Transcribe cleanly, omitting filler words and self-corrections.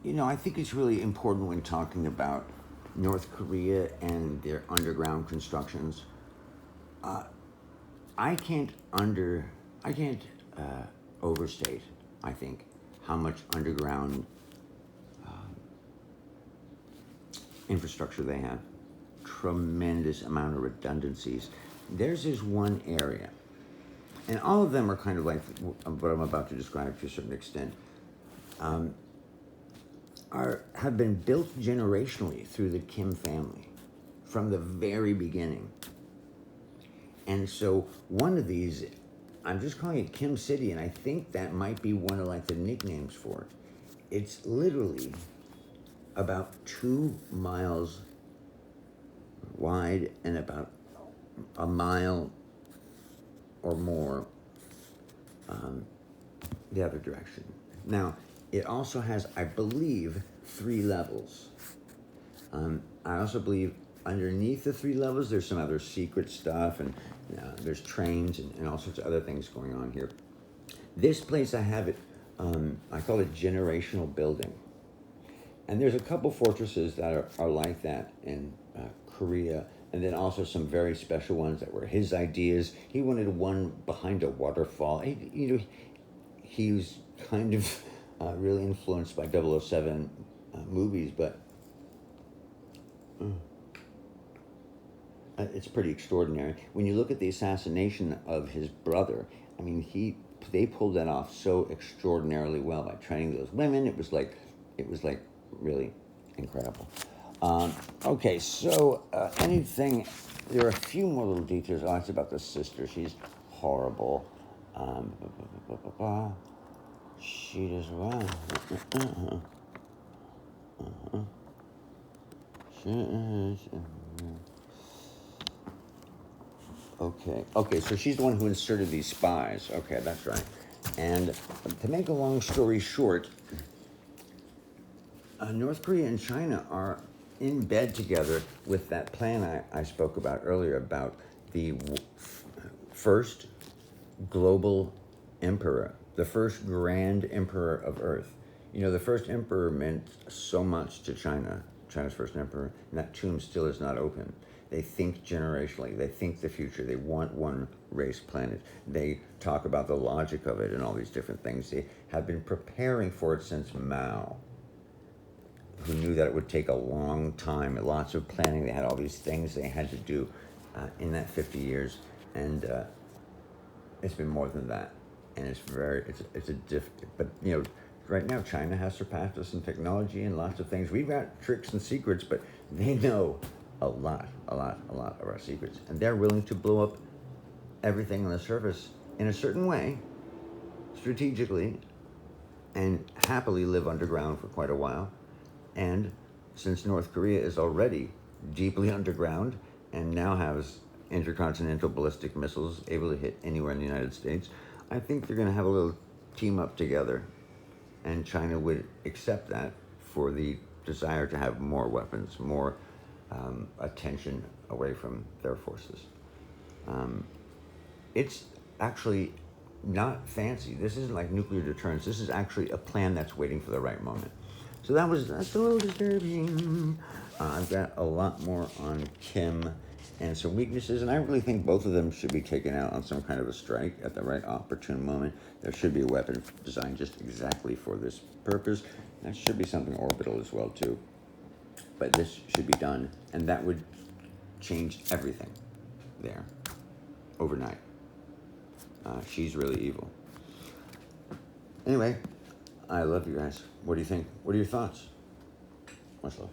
I think it's really important when talking about North Korea and their underground constructions. I can't under, I can't overstate, I think, how much underground infrastructure they have. Tremendous amount of redundancies. Theirs is one area, and all of them are kind of like what I'm about to describe to a certain extent. Have been built generationally through the Kim family from the very beginning. And so one of these, I'm just calling it Kim City, and I think that might be one of like the nicknames for it. It's literally about 2 miles wide and about a mile or more the other direction. Now, it also has, I believe, 3 levels. I also believe underneath the 3 levels, there's some other secret stuff, and there's trains and all sorts of other things going on here. This place, I have it, I call it generational building. And there's a couple fortresses that are like that in Korea, and then also some very special ones that were his ideas. He wanted one behind a waterfall. He was kind of really influenced by 007 movies, but it's pretty extraordinary. When you look at the assassination of his brother, I mean, they pulled that off so extraordinarily well by training those women. It was like really incredible. Okay, so there are a few more little details. Oh, it's about the sister. She's horrible. She does well. Okay, so she's the one who inserted these spies. Okay, that's right. And to make a long story short, North Korea and China are in bed together with that plan I spoke about earlier about the first global emperor, the first grand emperor of Earth. The first emperor meant so much to China's first emperor, and that tomb still is not open. They think generationally. They think the future. They want one race planet. They talk about the logic of it and all these different things. They have been preparing for it since Mao, who knew that it would take a long time, lots of planning. They had all these things they had to do in that 50 years, and it's been more than that. And but right now China has surpassed us in technology and lots of things. We've got tricks and secrets, but they know a lot of our secrets, and they're willing to blow up everything on the surface in a certain way, strategically, and happily live underground for quite a while. And since North Korea is already deeply underground and now has intercontinental ballistic missiles able to hit anywhere in the United States, I think they're going to have a little team up together, and China would accept that for the desire to have more weapons, more attention away from their forces. It's actually not fancy. This isn't like nuclear deterrence. This is actually a plan that's waiting for the right moment. So that's a little disturbing. I've got a lot more on Kim and some weaknesses, and I really think both of them should be taken out on some kind of a strike at the right opportune moment. There should be a weapon designed just exactly for this purpose. That should be something orbital as well too. But this should be done, and that would change everything there overnight. She's really evil. Anyway, I love you guys. What do you think? What are your thoughts? Much love.